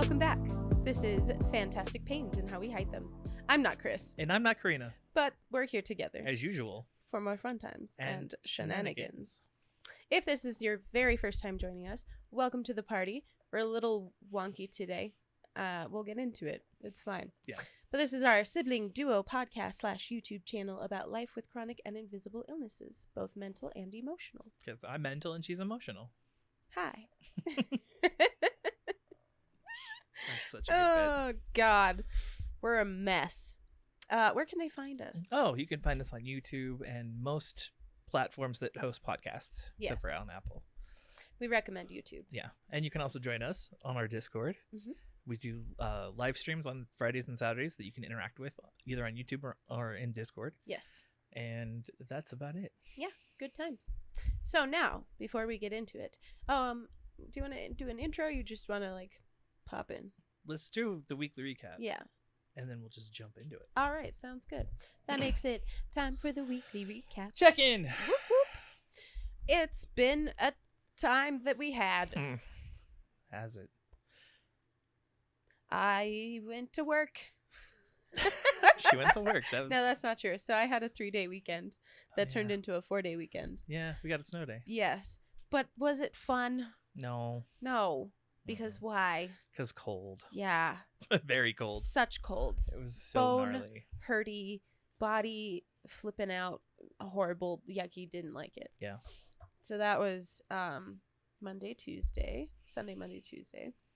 Welcome back. This is Fantastic Pains and How We Hide Them. I'm not Chris, And I'm not Karina, but we're here together as usual. for more fun times And shenanigans. If this is your very first time joining us, welcome to the party. We're a little wonky today. We'll get into it. It's fine. Yeah. But this is our sibling duo podcast / YouTube channel about life with chronic and invisible illnesses, both mental and emotional. Because I'm mental and she's emotional. Hi. That's such a good Oh, God. We're a mess. Where can they find us? bit. Oh, you can find us on YouTube and most platforms that host podcasts, Yes. except for on Apple. We recommend YouTube. Yeah. And you can also join us on our Discord. Mhm. We do live streams on Fridays and Saturdays that you can interact with either on YouTube or in Discord. Yes. And that's about it. Good times. So now, before we get into it, do you want to do an intro? Or you just want to pop in? Let's do the weekly recap. Yeah. And then we'll just jump into it. All right. Sounds good. That makes it time for the weekly recap. Check in. Whoop, whoop. It's been a time that we had. Has it? I went to work. She went to work. That was... No, that's not true. So I had a 3-day weekend that turned into a 4-day weekend. Yeah, we got a snow day. Yes. But was it fun? No. No. Because why? Because cold. Yeah. Very cold. Such cold. It was so Bone gnarly. Hurty, body flipping out, horrible, yucky, didn't like it. Yeah. So that was Sunday, Monday, Tuesday.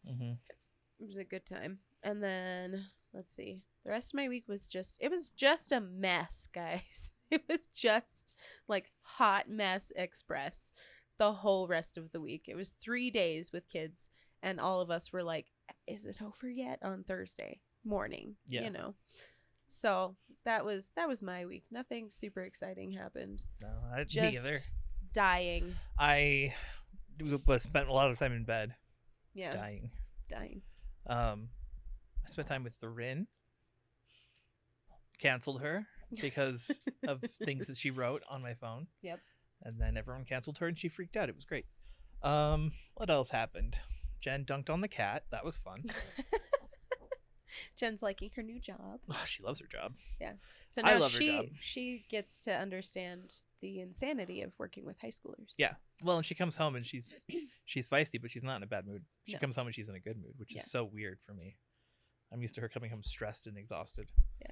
Mm-hmm. It was a good time. And then, let's see. The rest of my week was just a mess, guys. It was just hot mess express the whole rest of the week. It was 3 days with kids, and all of us were like, is it over yet on Thursday morning? Yeah. You know? So that was my week. Nothing super exciting happened. No, me Just either. dying. I spent a lot of time in bed. Yeah. Dying. I spent time with the Rin. Canceled her because of things that she wrote on my phone. Yep. And then everyone canceled her and she freaked out. It was great. What else happened? Jen dunked on the cat. That was fun. Jen's liking her new job. Oh, she loves her job. Yeah. So now I love her job. she gets to understand the insanity of working with high schoolers. Yeah. Well, and she comes home and she's feisty, but she's not in a bad mood. She No. comes home and she's in a good mood, which Yeah. is so weird for me. I'm used to her coming home stressed and exhausted. Yeah.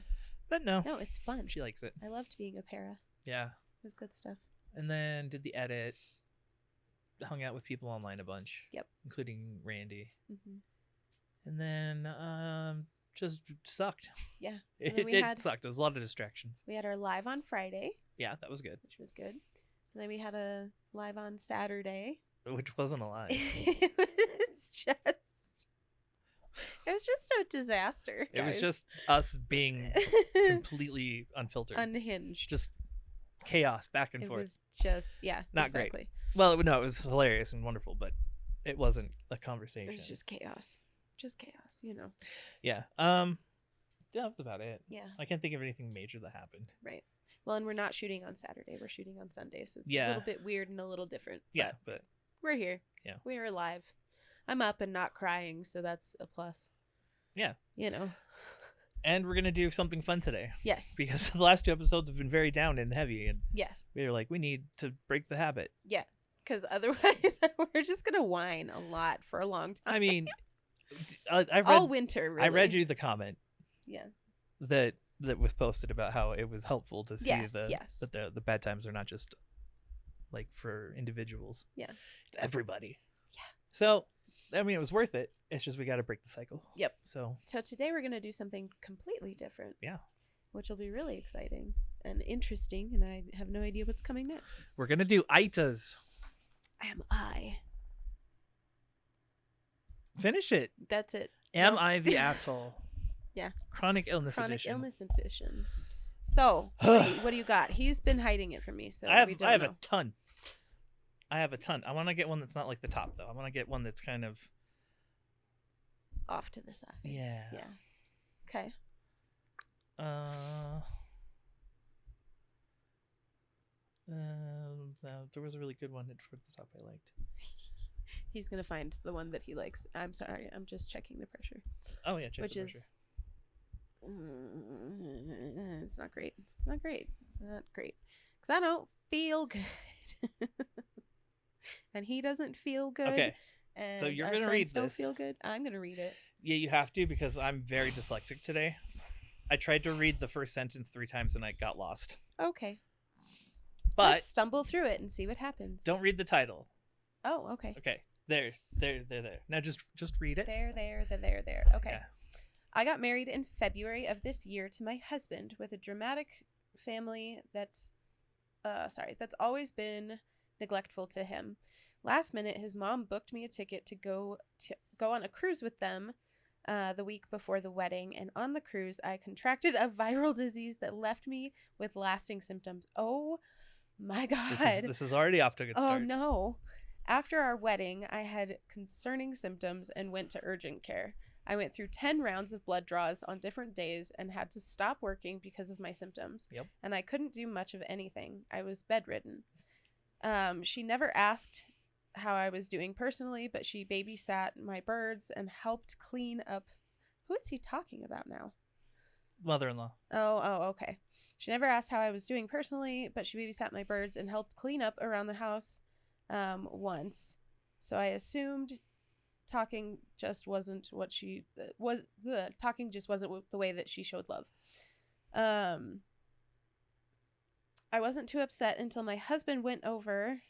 But no, No, it's fun. she likes it. I loved being a para. Yeah. It was good stuff. And then did the edit, hung out with people online a bunch. Yep. Including Randy. Hmm. And then just sucked. Yeah. And then It sucked. There was a lot of distractions. We had our live on Friday, Yeah, that was good. which was good. And then we had a live on Saturday. Which wasn't a lie. It was just a disaster. It was guys. just us being completely unfiltered. unhinged. Just chaos back and it forth. was just Not great. exactly. Well, no, it was hilarious and wonderful, but it wasn't a It conversation. was just chaos. Just chaos, you know. Yeah. Yeah, that's about it. Yeah. I can't think of anything major that happened. Right. Well, and we're not shooting on Saturday. We're shooting on Sunday, so it's a Yeah. little bit weird and a little different. Yeah, But but we're here. Yeah. We are alive. I'm up and not crying, so that's a plus. Yeah. You know. and we're gonna do something fun today Yes. because the last 2 episodes have been very down and heavy, and Yes. we were like, we need to break the habit. Yeah. Because otherwise, we're just gonna whine a lot for a long time. I mean, I read all winter. Really. I read you the comment Yeah. that was posted about how it was helpful to see Yes. that Yes. the bad times are not just for individuals. Yeah. It's everybody. Yeah. So, I mean, it was worth it. It's just we got to break the cycle. Yep. So today we're gonna do something completely different. Yeah. Which will be really exciting and interesting, and I have no idea what's coming next. we're gonna do AITAs. Am I? Finish it. That's it. Am No. I the asshole? Yeah. Chronic illness Chronic edition. illness edition. So, what do you got? He's been hiding it from me, so I we don't have know. a ton. I want to get one that's not like the top though. I want to get one that's kind of Off to the side. yeah. Yeah. Okay. No, there was a really good one towards the top I liked. He's gonna find the one that he likes. I'm sorry, I'm just checking the pressure. Oh yeah, check Which the pressure. is it's not great. It's not great. It's not great. Because I don't feel good. And he doesn't feel good. Okay. And So you're our gonna friends read don't this. feel good. I'm gonna read it. Yeah, you have to, because I'm very dyslexic today. I tried to read the first sentence 3 times and I got lost. Okay. But let's stumble through it and see what happens. don't read the title. Oh, okay. Okay. There. Now just read it. There. Okay. Yeah. I got married in February of this year to my husband with a dramatic family that's always been neglectful to him. Last minute, his mom booked me a ticket to go on a cruise with them the week before the wedding, and on the cruise, I contracted a viral disease that left me with lasting symptoms. Oh my God. This is already off to a good start. Oh no. After our wedding, I had concerning symptoms and went to urgent care. I went through 10 rounds of blood draws on different days and had to stop working because of my symptoms. Yep. And I couldn't do much of anything. I was bedridden. She never asked how I was doing personally, but she babysat my birds and helped clean up. Who is he talking about now? Mother-in-law. Oh, okay. She never asked how I was doing personally, but she babysat my birds and helped clean up around the house once. So I assumed talking just wasn't what she was. Talking just wasn't the way that she showed love. I wasn't too upset until my husband went over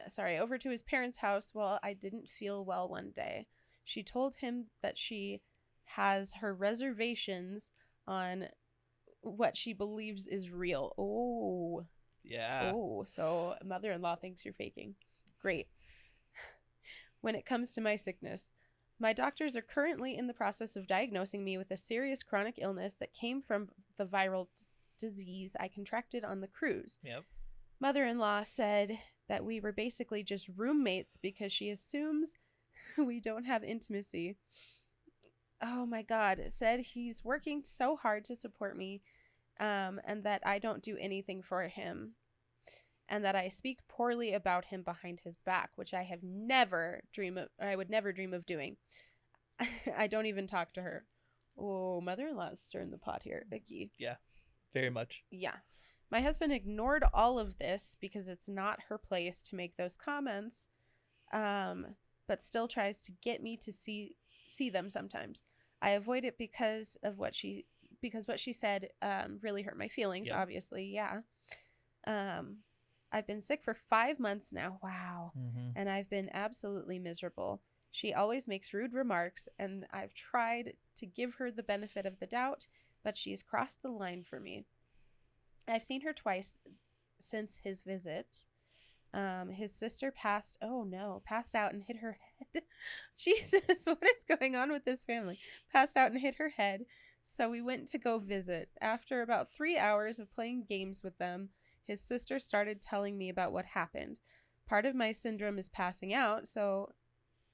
to his parents' house while I didn't feel well one day. She told him that she has her reservations on what she believes is real. Oh. Yeah. Oh, so mother-in-law thinks you're faking. Great. When it comes to my sickness, my doctors are currently in the process of diagnosing me with a serious chronic illness that came from the viral disease I contracted on the cruise. Yep. Mother-in-law said that we were basically just roommates because she assumes we don't have intimacy. Oh my God. Said he's working so hard to support me, and that I don't do anything for him, and that I speak poorly about him behind his back, which I would never dream of doing. I don't even talk to her. Oh, mother-in-law's stirring the pot here. Icky. Yeah, very much. Yeah. My husband ignored all of this because it's not her place to make those comments, but still tries to get me to see them sometimes. I avoid it because what she said really hurt my feelings, Yep. obviously. Yeah. I've been sick for 5 months now. Wow. Mm-hmm. And I've been absolutely miserable. She always makes rude remarks, and I've tried to give her the benefit of the doubt, but she's crossed the line for me. I've seen her twice since his visit. His sister passed out and hit her head. Jesus, what is going on with this family? Passed out and hit her head. So we went to go visit. After about 3 hours of playing games with them, his sister started telling me about what happened. Part of my syndrome is passing out, so,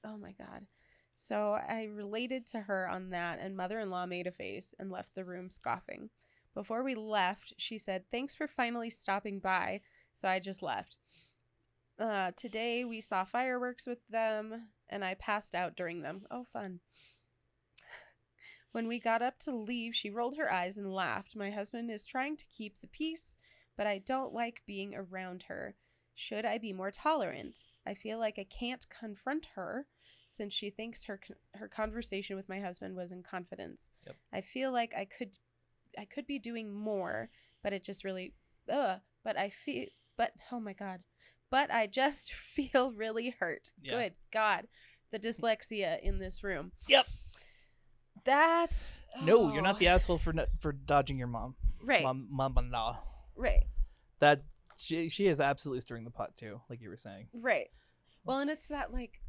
oh my God. So I related to her on that, and mother-in-law made a face and left the room scoffing. Before we left, she said, "Thanks for finally stopping by." So I just left. Today we saw fireworks with them, and I passed out during them. Oh, fun. When we got up to leave, she rolled her eyes and laughed. My husband is trying to keep the peace, but I don't like being around her. Should I be more tolerant? I feel like I can't confront her since she thinks her conversation with my husband was in confidence. Yep. I feel like I could be doing more, but it just really oh my God. But I just feel really hurt. Yeah. Good God. The dyslexia in this room. Yep. That's No, you're not the asshole for dodging your mom. right. Mom-in-law. Right. That she is absolutely stirring the pot too, like you were saying. Right. Well, and it's that, like,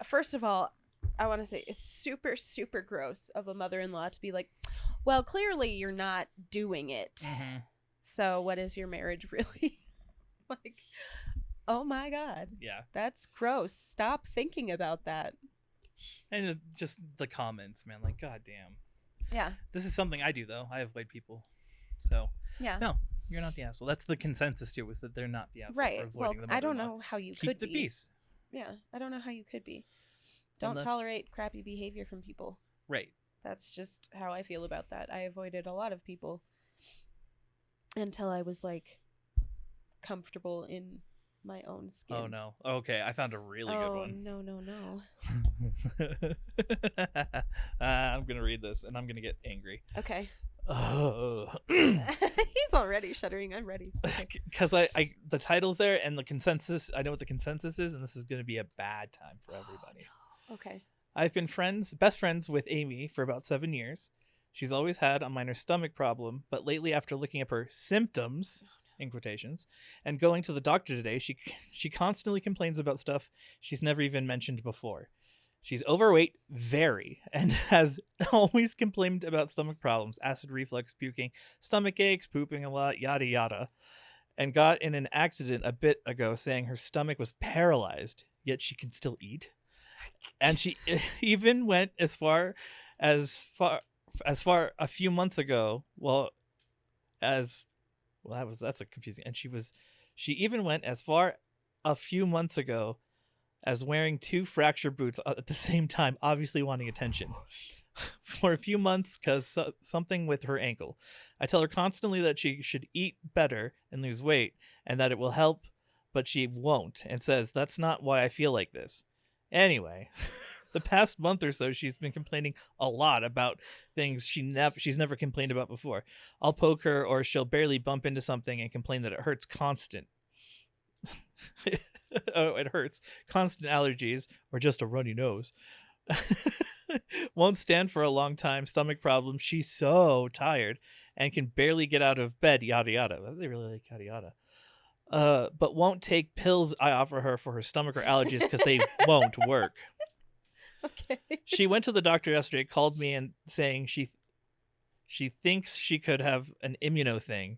first of all, I want to say it's super, super gross of a mother-in-law to be like, well, clearly you're not doing it. Mm-hmm. So what is your marriage really? Like, oh my God. Yeah. That's gross. Stop thinking about that. And just the comments, man, like, God damn. Yeah. This is something I do, though. I avoid people. So, Yeah. no, you're not the asshole. That's the consensus, too, was that they're not the asshole Right. for Well, avoiding the I don't mother-in-law. know how you Keep could the be. peace. Yeah, I don't know how you could be. Don't Unless- tolerate crappy behavior from people. Right. That's just how I feel about that. I avoided a lot of people until I was like comfortable in my own skin. Oh no. Okay, I found a really good one. No. I'm gonna read this and I'm gonna get angry. Okay. Oh. He's already shuddering. I'm ready. Okay. Because I the title's there and the consensus. I know what the consensus is, and this is gonna be a bad time for everybody. Okay. I've been best friends with Amy for about 7 years. She's always had a minor stomach problem, but lately, after looking up her symptoms, in quotations, and going to the doctor today, she constantly complains about stuff she's never even mentioned before. She's overweight, very, and has always complained about stomach problems, acid reflux, puking, stomach aches, pooping a lot, yada yada, and got in an accident a bit ago saying her stomach was paralyzed, yet she can still eat. And she even went as far a few months ago. That's a confusing. And she even went as far a few months ago as wearing 2 fracture boots at the same time, obviously wanting attention. For a few months because something with her ankle. I tell her constantly that she should eat better and lose weight and that it will help, but she won't and says that's not why I feel like this. Anyway, the past month or so, she's been complaining a lot about things she's never complained about before. I'll poke her or she'll barely bump into something and complain that it hurts constant. Oh, it hurts. Constant allergies or just a runny nose. Won't stand for a long time. Stomach problems. She's so tired and can barely get out of bed. Yada yada. They really like yada yada. But won't take pills I offer her for her stomach or allergies because they won't work. Okay. She went to the doctor yesterday, called me and saying she thinks she could have an immuno thing.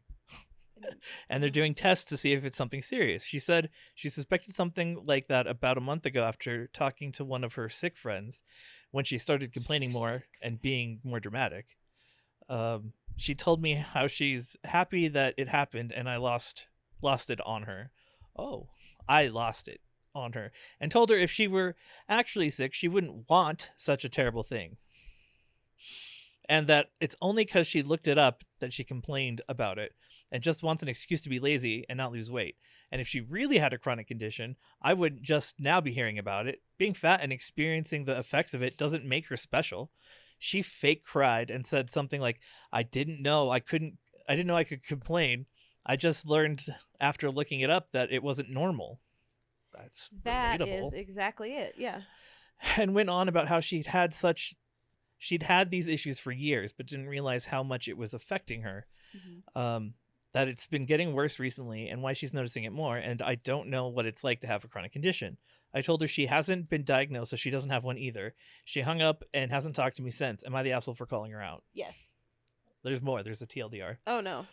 And they're doing tests to see if it's something serious. She said she suspected something like that about a month ago after talking to one of her sick friends when she started complaining more and being more dramatic. She told me how she's happy that it happened and I lost it on her. Oh, I lost it on her and told her if she were actually sick, she wouldn't want such a terrible thing. And that it's only because she looked it up that she complained about it and just wants an excuse to be lazy and not lose weight. And if she really had a chronic condition, I wouldn't just now be hearing about it. Being fat and experiencing the effects of it doesn't make her special. She fake cried and said something like, I didn't know I could complain. I just learned after looking it up that it wasn't normal. That relatable. Is exactly it. Yeah. And went on about how she'd had these issues for years, but didn't realize how much it was affecting her. Mm-hmm. That it's been getting worse recently and why she's noticing it more. And I don't know what it's like to have a chronic condition. I told her she hasn't been diagnosed, so she doesn't have one either. She hung up and hasn't talked to me since. Am I the asshole for calling her out? Yes. There's more. There's a TLDR. Oh, no.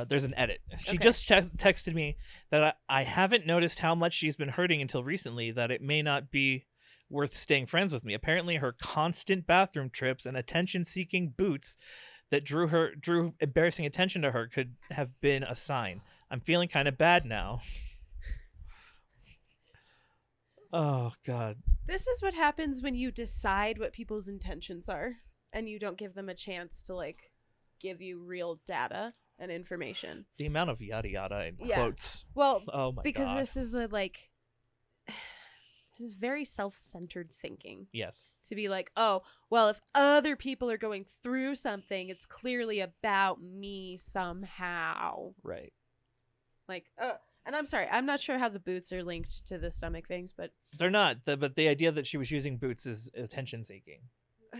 There's an edit. She just texted me that I haven't noticed how much she's been hurting until recently, that it may not be worth staying friends with me. Apparently her constant bathroom trips and attention-seeking boots that drew embarrassing attention to her could have been a sign. I'm feeling kind of bad now. Oh, God. This is what happens when you decide what people's intentions are and you don't give them a chance to, like, give you real data and information. The amount of yada yada and quotes. Well, oh my because God. this is this is very self-centered thinking. Yes. To be like, oh, well, if other people are going through something, it's clearly about me somehow. Right. Like, and I'm sorry, I'm not sure how the boots are linked to the stomach things, but they're not. But the idea that she was using boots is attention seeking,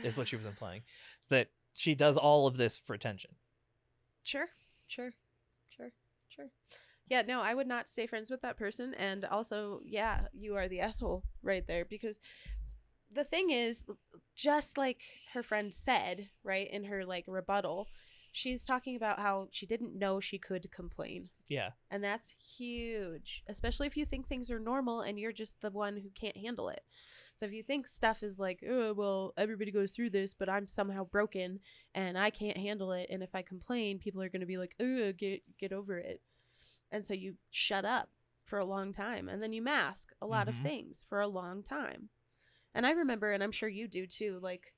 is what she was implying. That she does all of this for attention. Sure. Yeah, no, I would not stay friends with that person. And also, yeah, you are the asshole right there. Because the thing is, just like her friend said, right, in her, like, rebuttal, she's talking about how she didn't know she could complain. Yeah. And that's huge, especially if you think things are normal and you're just the one who can't handle it. So if you think stuff is like, oh, well, everybody goes through this, but I'm somehow broken and I can't handle it. And if I complain, people are going to be like, oh, get over it. And so you shut up for a long time. And then you mask a lot of Mhm. things for a long time. And I remember, and I'm sure you do too, like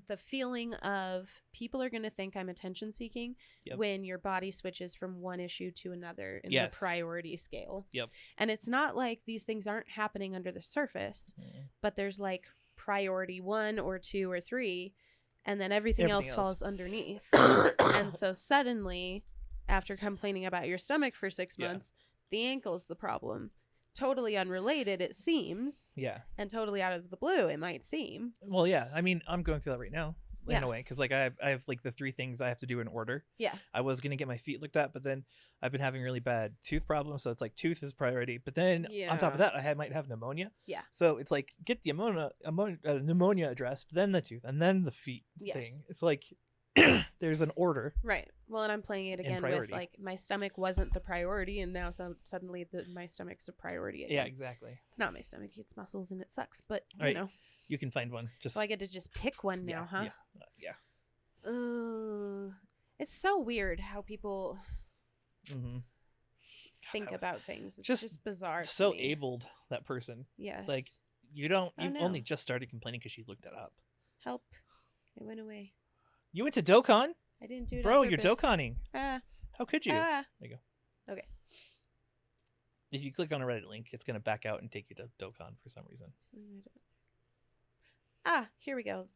the feeling of people are going to think I'm attention seeking Yep. when your body switches from one issue to another in Yes. the priority scale. Yep. And it's not like these things aren't happening under the surface, but there's like priority 1 or 2 or 3, and then everything else falls underneath. And so suddenly, after complaining about your stomach for 6 months, the ankle's the problem. Totally unrelated, it seems. Yeah. And totally out of the blue, it might seem. Well, yeah. I mean, I'm going through that right now in Yeah. a way, because like I have like the 3 things I have to do in order. Yeah. I was gonna get my feet looked at, but then I've been having really bad tooth problems, so it's like tooth is priority. But then on top of that, I might have pneumonia. Yeah. So it's like get the pneumonia addressed, then the tooth, and then the feet thing. It's like there's an order. Right. Well, and I'm playing it again with like my stomach wasn't the priority, and now suddenly my stomach's a priority again. Yeah, exactly. It's not my stomach; it's muscles, and it sucks. But Right. you know, you can find one. Just so I get to just pick one now, huh? Yeah. It's so weird how people think about things. It's just bizarre. So to me. abled, that person. Yes. Like you've only just started complaining because she looked it up. Help! It went away. You went to Dokkan? I didn't do it. Bro, on you're purpose. Dokkaning. Ah. How could you? Ah. There you go. Okay. If you click on a Reddit link, it's going to back out and take you to Dokkan for some reason. Ah, here we go.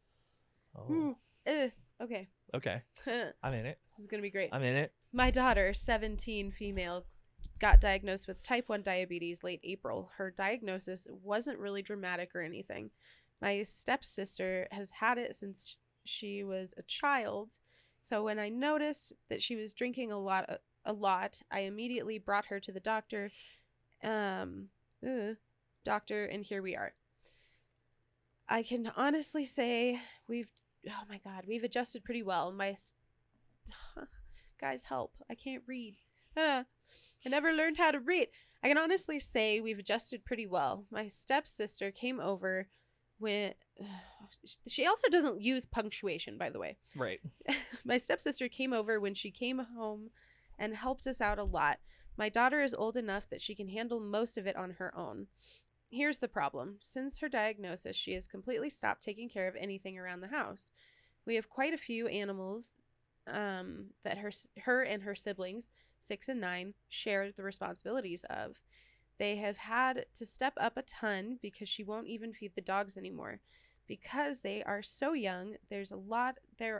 Oh. Okay. Okay. I'm in it. This is going to be great. I'm in it. My daughter, 17, female, got diagnosed with type 1 diabetes late April. Her diagnosis wasn't really dramatic or anything. My stepsister has had it since she was a child. So when I noticed that she was drinking a lot, I immediately brought her to the doctor. And here we are. I can honestly say we've adjusted pretty well. Guys, help. I can't read. I never learned how to read. I can honestly say we've adjusted pretty well. My stepsister came over when... She also doesn't use punctuation, by the way. Right. My stepsister came over when she came home and helped us out a lot. My daughter is old enough that she can handle most of it on her own. Here's the problem. Since her diagnosis, she has completely stopped taking care of anything around the house. We have quite a few animals that her and her siblings, 6 and 9, share the responsibilities of. They have had to step up a ton because she won't even feed the dogs anymore. Because they are so young, there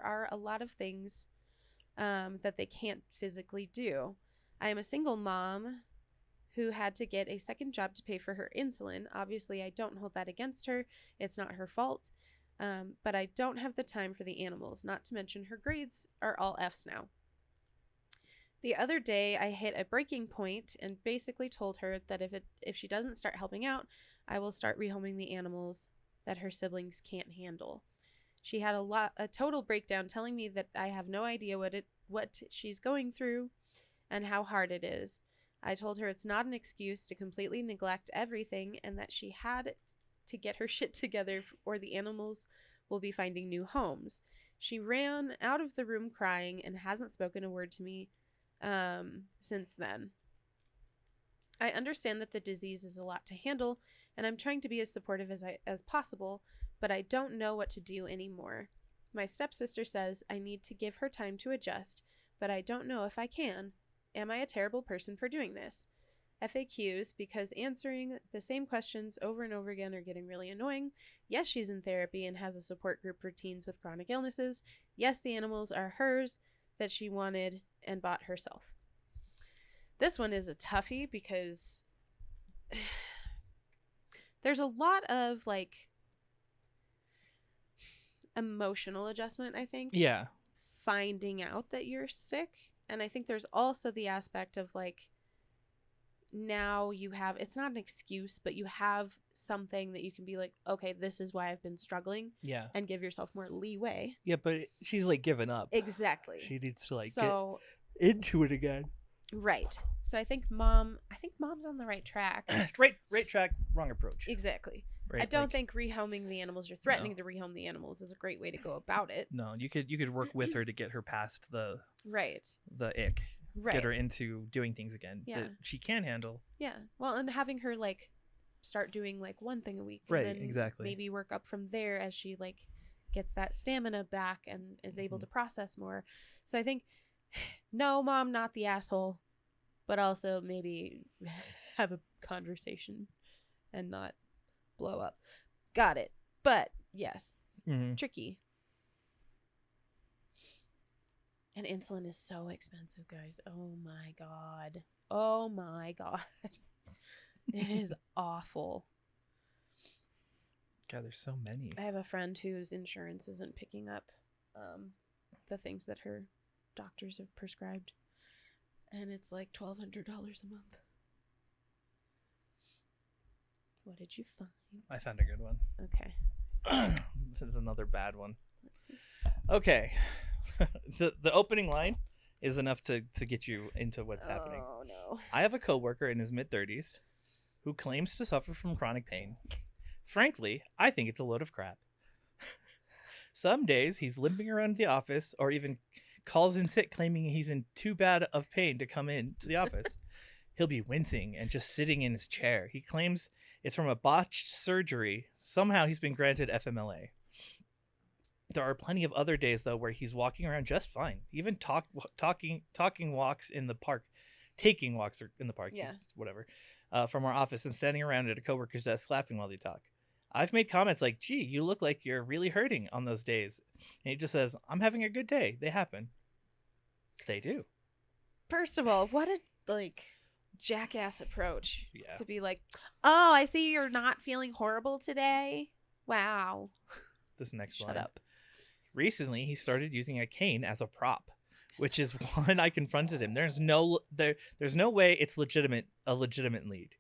are a lot of things that they can't physically do. I am a single mom who had to get a second job to pay for her insulin. Obviously, I don't hold that against her. It's not her fault. But I don't have the time for the animals, not to mention her grades are all Fs now. The other day, I hit a breaking point and basically told her that if she doesn't start helping out, I will start rehoming the animals that her siblings can't handle. She had a total breakdown, telling me that I have no idea what she's going through and how hard it is. I told her it's not an excuse to completely neglect everything and that she had to get her shit together or the animals will be finding new homes. She ran out of the room crying and hasn't spoken a word to me since then. I understand that the disease is a lot to handle, and I'm trying to be as supportive as possible, but I don't know what to do anymore. My stepsister says I need to give her time to adjust, but I don't know if I can. Am I a terrible person for doing this? FAQs, because answering the same questions over and over again are getting really annoying. Yes, she's in therapy and has a support group for teens with chronic illnesses. Yes, the animals are hers that she wanted and bought herself. This one is a toughie because there's a lot of like emotional adjustment, I think. Yeah. Finding out that you're sick. And I think there's also the aspect of like, now you have, it's not an excuse, but you have something that you can be like, okay, this is why I've been struggling. Yeah. And give yourself more leeway. Yeah, but she's like given up. Exactly. She needs to like get into it again. Right. So I think mom's on the right track. right track, wrong approach. Exactly. Right, I don't think rehoming the animals or threatening to rehome the animals is a great way to go about it. No, you could work with her to get her past the right. the ick. Right. get her into doing things again that she can handle. Yeah. Well, and having her like start doing like one thing a week, Right, and then exactly. maybe work up from there as she like gets that stamina back and is able to process more. So I think, no, Mom, not the asshole, but also maybe have a conversation and not blow up. Got it. But yes, tricky. And insulin is so expensive, guys. Oh my God. Oh my God. It is awful. God, there's so many. I have a friend whose insurance isn't picking up the things that her doctors have prescribed. And it's like $1,200 a month. What did you find? I found a good one. Okay. This is another bad one. Let's see. Okay. The opening line is enough to get you into what's happening. Oh, no. I have a coworker in his mid-30s who claims to suffer from chronic pain. Frankly, I think it's a load of crap. Some days he's limping around the office or even calls in sick claiming he's in too bad of pain to come in to the office. He'll be wincing and just sitting in his chair. He claims it's from a botched surgery. Somehow he's been granted FMLA. There are plenty of other days, though, where he's walking around just fine. Even taking walks in the park, Yeah. whatever, from our office and standing around at a coworker's desk laughing while they talk. I've made comments like, gee, you look like you're really hurting on those days. And he just says, I'm having a good day. They happen. They do. First of all, what a, like, jackass approach. Yeah. To be like, oh, I see you're not feeling horrible today. Wow. This next Shut line. up. Recently, he started using a cane as a prop, which is when I confronted him. There's no way it's a legitimate lead.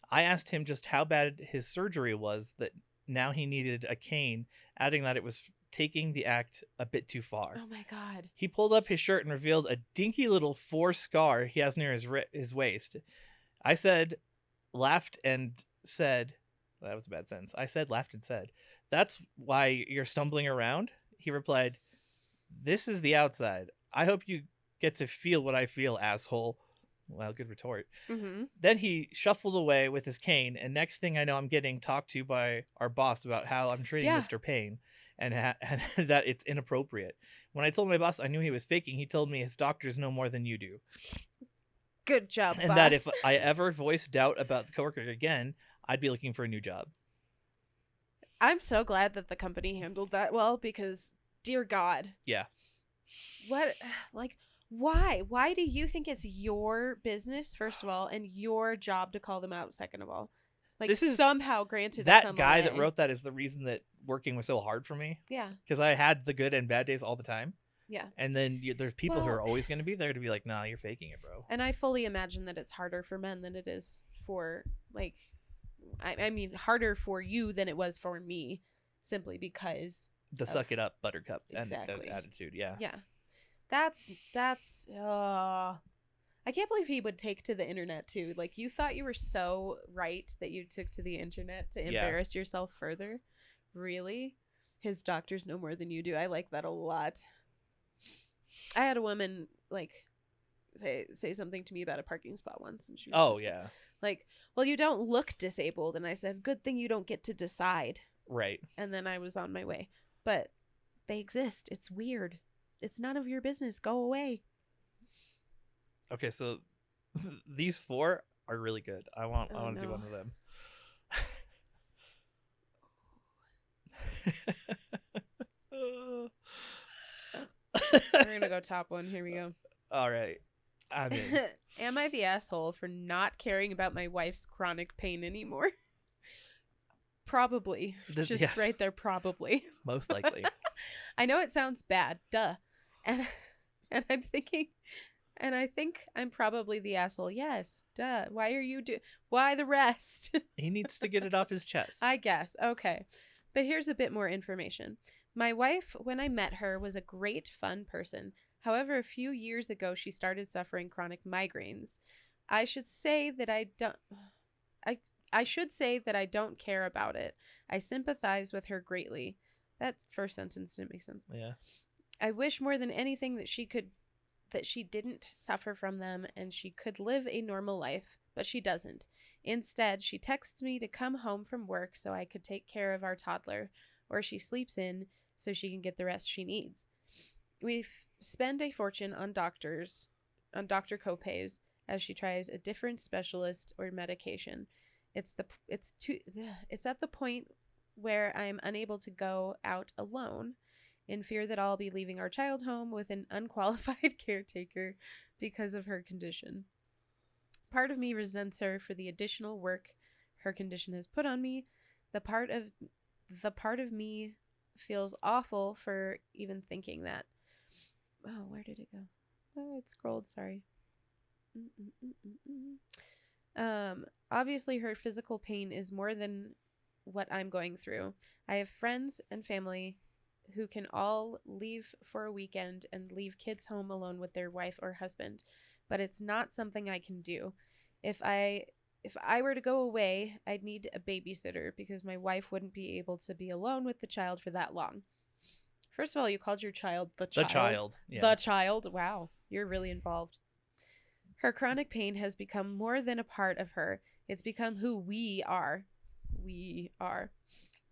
I asked him just how bad his surgery was that now he needed a cane, adding that it was taking the act a bit too far. Oh my God. He pulled up his shirt and revealed a dinky little 4 scar he has near his waist. I said, laughed and said, well, that was a bad sentence. I said, laughed and said, that's why you're stumbling around? He replied, this is the outside. I hope you get to feel what I feel, asshole. Well, good retort. Mm-hmm. Then he shuffled away with his cane, and next thing I know, I'm getting talked to by our boss about how I'm treating Mr. Payne and that it's inappropriate. When I told my boss I knew he was faking, he told me his doctors know more than you do. Good job, and boss. that if I ever voiced doubt about the coworker again, I'd be looking for a new job. I'm so glad that the company handled that well because, dear God. Yeah. What, like, why? Why do you think it's your business, first of all, and your job to call them out, second of all? Like, this is somehow granted that guy that wrote that is the reason that working was so hard for me. Yeah. Because I had the good and bad days all the time. Yeah. And then there's people who are always going to be there to be like, nah, you're faking it, bro. And I fully imagine that it's harder for men than it is for, like, I mean, harder for you than it was for me, simply because the suck it up buttercup exactly. attitude. Yeah. Yeah. That's I can't believe he would take to the internet too. Like, you thought you were so right that you took to the internet to embarrass yourself further. Really? His doctors know more than you do. I like that a lot. I had a woman like say something to me about a parking spot once, and she was like, well, you don't look disabled. And I said, good thing you don't get to decide. Right. And then I was on my way. But they exist. It's weird. It's none of your business. Go away. Okay, so these 4 are really good. I want to do one of them. We're going to go top one. Here we go. All right. I'm in. Am I the asshole for not caring about my wife's chronic pain anymore? Probably. Just right there, probably. Most likely. I know it sounds bad. Duh. And I'm thinking, and I think I'm probably the asshole. Yes. Duh. Why the rest? He needs to get it off his chest. I guess. Okay. But here's a bit more information. My wife, when I met her, was a great, fun person. However, a few years ago, she started suffering chronic migraines. I should say that I don't care about it. I sympathize with her greatly. That first sentence didn't make sense. Yeah. I wish more than anything that that she didn't suffer from them and she could live a normal life, but she doesn't. Instead, she texts me to come home from work so I could take care of our toddler, or she sleeps in so she can get the rest she needs. We spend a fortune on doctor copays as she tries a different specialist or medication. It's at the point where I am unable to go out alone in fear that I'll be leaving our child home with an unqualified caretaker because of her condition. Part of me resents her for the additional work her condition has put on me. The part of me feels awful for even thinking that. Oh, where did it go? Oh, it scrolled, sorry. Obviously her physical pain is more than what I'm going through. I have friends and family who can all leave for a weekend and leave kids home alone with their wife or husband, but it's not something I can do. If I were to go away, I'd need a babysitter because my wife wouldn't be able to be alone with the child for that long. First of all, you called your child the child. The child. Yeah. The child. Wow, you're really involved. Her chronic pain has become more than a part of her. It's become who we are. We are.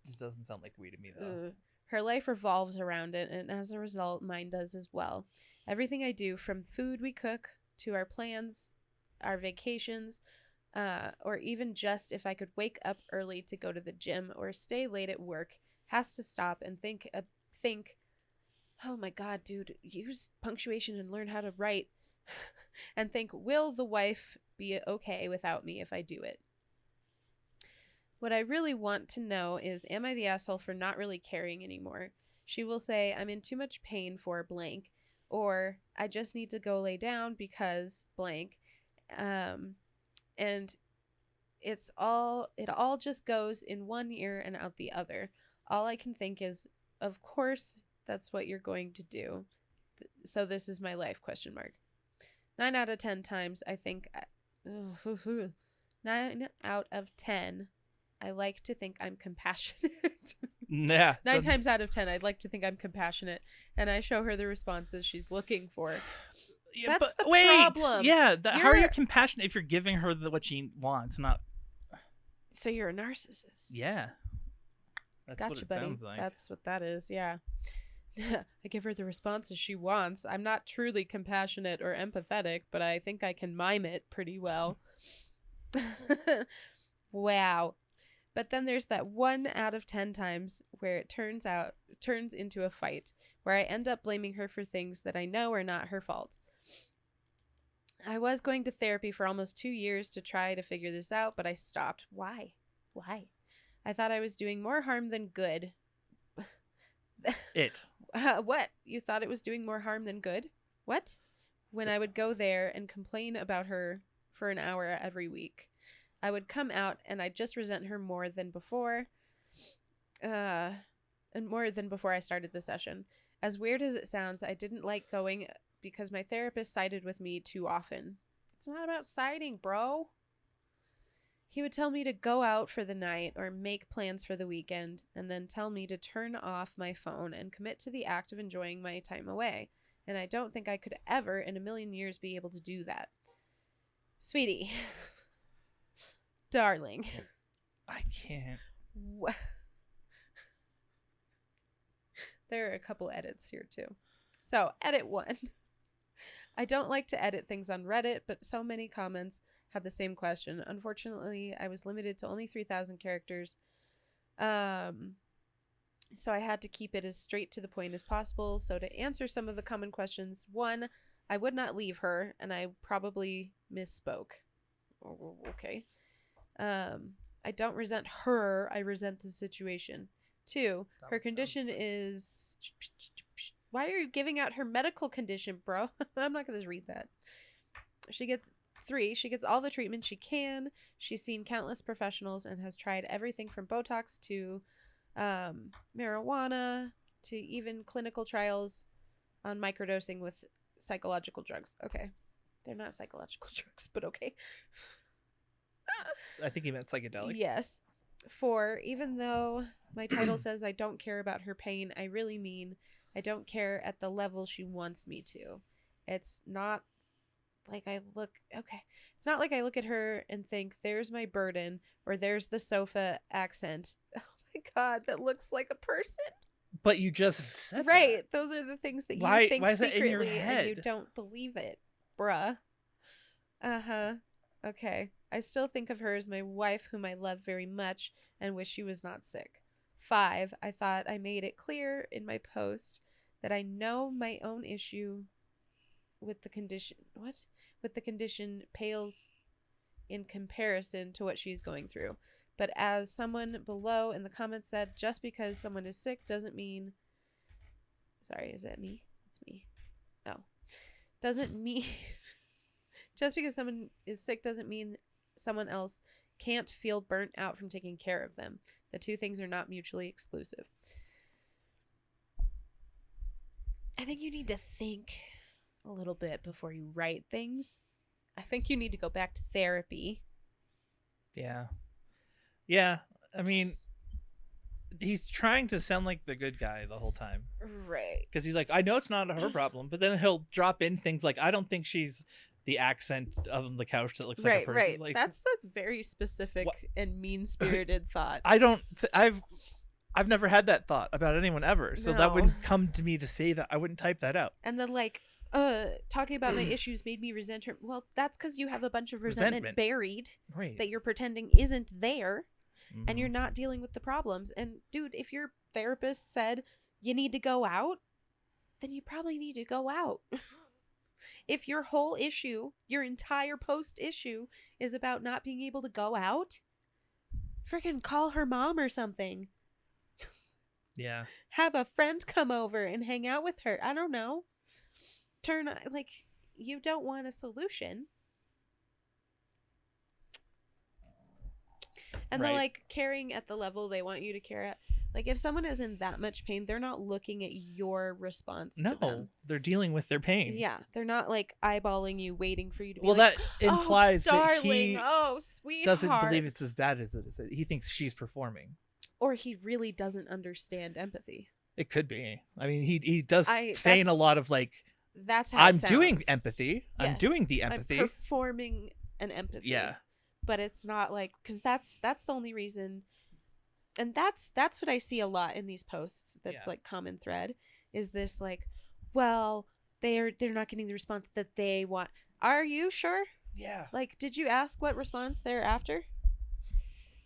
This doesn't sound like we to me, though. Her life revolves around it, and as a result, mine does as well. Everything I do, from food we cook to our plans, our vacations, or even just if I could wake up early to go to the gym or stay late at work, has to stop and think, oh my God, dude, use punctuation and learn how to write. And think, will the wife be okay without me if I do it? What I really want to know is, am I the asshole for not really caring anymore? She will say, I'm in too much pain for blank, or I just need to go lay down because blank. And it all just goes in one ear and out the other. All I can think is, of course, that's what you're going to do. So this is my life, ? 9 out of 10 times, I think, 9 out of 10, I like to think I'm compassionate. Yeah. 9 times out of 10, I'd like to think I'm compassionate, and I show her the responses she's looking for. Yeah, That's the wait. problem. Yeah, how are you compassionate if you're giving her what she wants? Not. So you're a narcissist. Yeah. That's Gotcha, what it buddy. sounds like. That's what that is. Yeah. I give her the responses she wants. I'm not truly compassionate or empathetic, but I think I can mime it pretty well. Wow. But then there's that 1 out of 10 times where it turns into a fight, where I end up blaming her for things that I know are not her fault. I was going to therapy for almost 2 years to try to figure this out, but I stopped. Why? I thought I was doing more harm than good. What? You thought it was doing more harm than good? What? When I would go there and complain about her for an hour every week, I would come out and I'd just resent her more than before. And more than before I started the session. As weird as it sounds, I didn't like going because my therapist sided with me too often. It's not about siding, bro. He would tell me to go out for the night or make plans for the weekend, and then tell me to turn off my phone and commit to the act of enjoying my time away. And I don't think I could ever in a million years be able to do that. Sweetie. Darling. I can't. There are a couple edits here too. So, edit 1. I don't like to edit things on Reddit, but so many comments had the same question. Unfortunately, I was limited to only 3,000 characters. So I had to keep it as straight to the point as possible. So to answer some of the common questions, 1, I would not leave her, and I probably misspoke. Okay. I don't resent her. I resent the situation. 2, her condition is... Why are you giving out her medical condition, bro? I'm not going to read that. 3, she gets all the treatment she can. She's seen countless professionals and has tried everything from Botox to marijuana to even clinical trials on microdosing with psychological drugs. Okay. They're not psychological drugs, but okay. I think he meant psychedelic. Yes. 4, even though my title says I don't care about her pain, I really mean I don't care at the level she wants me to. It's not like I look It's not like I look at her and think, there's my burden, or there's the sofa accent. Oh my God, that looks like a person. But you just said Right. that. Those are the things that Why- you think why is that in secretly your and you head? don't believe it. Bruh. Uh-huh. Okay. I still think of her as my wife, whom I love very much and wish she was not sick. 5, I thought I made it clear in my post that I know my own issue with the condition. What? With the condition pales in comparison to what she's going through. But as someone below in the comments said, just because someone is sick doesn't mean... Sorry, is that me? It's me. Oh. Doesn't mean... Just because someone is sick doesn't mean someone else can't feel burnt out from taking care of them. The two things are not mutually exclusive. I think you need to think a little bit before you write things. I think you need to go back to therapy. Yeah. Yeah. I mean, he's trying to sound like the good guy the whole time. Right. Because he's like, I know it's not her problem, but then he'll drop in things like, I don't think she's the accent of the couch that looks like a person. Right. Like, That's a very specific and mean-spirited thought. I've never had that thought about anyone ever. So that wouldn't come to me to say that. I wouldn't type that out. And then talking about my issues made me resent her. Well, that's because you have a bunch of resentment buried that you're pretending isn't there, and you're not dealing with the problems. And dude, if your therapist said you need to go out, then you probably need to go out. If your whole issue, your entire post issue, is about not being able to go out, freaking call her mom or something. Yeah. Have a friend come over and hang out with her. I don't know. You don't want a solution. And they're caring at the level they want you to care at. Like, if someone is in that much pain, they're not looking at your response to them. No, they're dealing with their pain. Yeah, they're not eyeballing you, waiting for you to be that implies that he sweetheart, doesn't believe it's as bad as it is. He thinks she's performing. Or he really doesn't understand empathy. It could be. I mean, he does feign a lot of that's how I'm doing empathy. Yes. I'm doing the empathy. I'm performing an empathy. Yeah. But it's not because that's the only reason. And that's what I see a lot in these posts. That's common thread is this well, they're not getting the response that they want. Are you sure? Yeah. Did you ask what response they're after?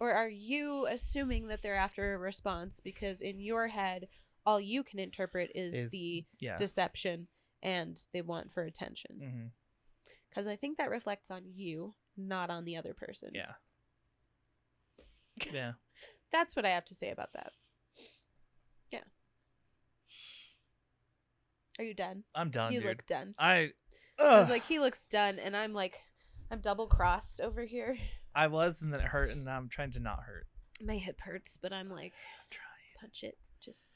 Or are you assuming that they're after a response because in your head, all you can interpret is the deception and they want for attention? Because I think that reflects on you, not on the other person. Yeah. Yeah. That's what I have to say about that. Yeah. Are you done? I'm done, You dude. look done. I was like, he looks done, and I'm double crossed over here. I was, and then it hurt, and now I'm trying to not hurt. My hip hurts, but I'm punch it. Just.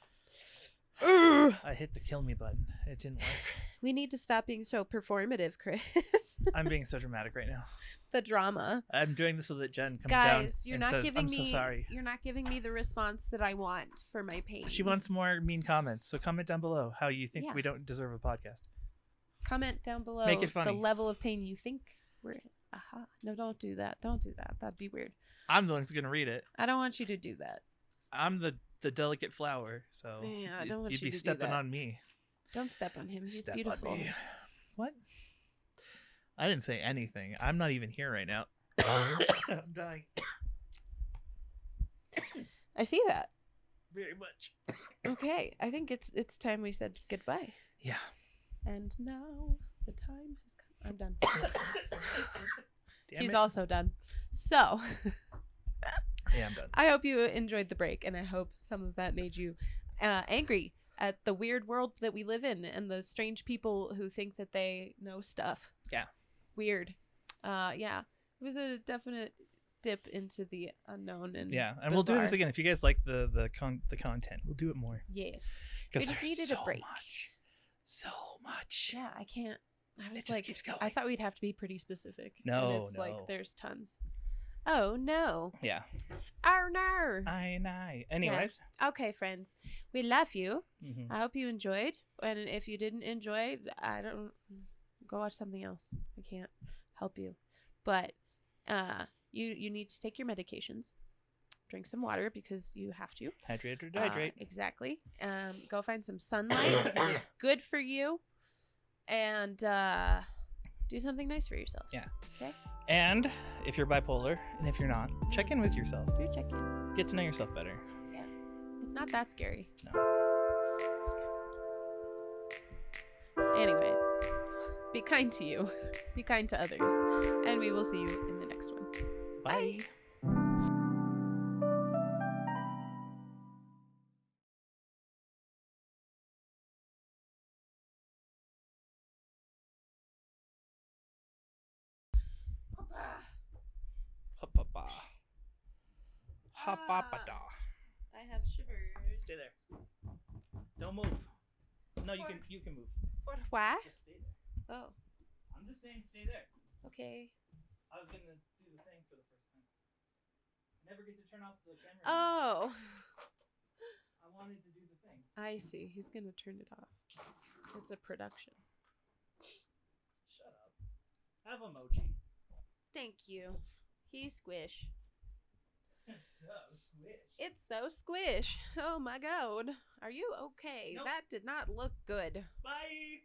I hit the kill me button. It didn't work. We need to stop being so performative, Chris. I'm being so dramatic right now. The drama. I'm doing this so that Jen comes down and says, I'm so sorry. You're not giving me the response that I want for my pain. She wants more mean comments, so comment down below how you think we don't deserve a podcast. Comment down below. Make it funny. The level of pain you think we're in. Aha. No, don't do that. Don't do that. That'd be weird. I'm the one who's going to read it. I don't want you to do that. I'm the delicate flower, so I don't want you'd you be to stepping do that. on me. Don't step on him. He's Step beautiful. on me. What? I didn't say anything. I'm not even here right now. I'm dying. I see that. Very much. Okay, I think it's time we said goodbye. Yeah. And now the time has come. I'm done. Damn He's it. also done. So. Yeah, I'm done. I hope you enjoyed the break, and I hope some of that made you angry at the weird world that we live in and the strange people who think that they know stuff. Yeah. Weird. Yeah. It was a definite dip into the unknown and we'll do this again if you guys like the content. We'll do it more. Yes. Because we just needed a break. So much. Yeah, I can't. I was just keeps going. I thought we'd have to be pretty specific. No, and it's there's tons. Oh no. Yeah. Oh no. I know. Anyways. Yeah. Okay, friends. We love you. Mm-hmm. I hope you enjoyed. And if you didn't enjoy, I don't. Go watch something else. I can't help you. But you need to take your medications. Drink some water because you have to. Hydrate or dehydrate. Exactly. Go find some sunlight because it's good for you. And do something nice for yourself. Yeah. Okay? And if you're bipolar, and if you're not, check in with yourself. Do check in. Get to know yourself better. Yeah. It's not that scary. No. Anyway, be kind to you. Be kind to others. And we will see you in the next one. Bye. Ha-pa-pa. Ha-pa-pa-da. I have shivers. Stay there. Don't move. No, you can move. Why? Just stay there. Oh, I'm just saying stay there. okay. I was gonna do the thing for the first time. Never get to turn off the camera. Oh. I wanted to do the thing. I see. He's going to turn it off. It's a production. Shut up. Have emoji. Thank you. He's squish. So squish. It's so squish. Oh my god. Are you okay? Nope. That did not look good. Bye.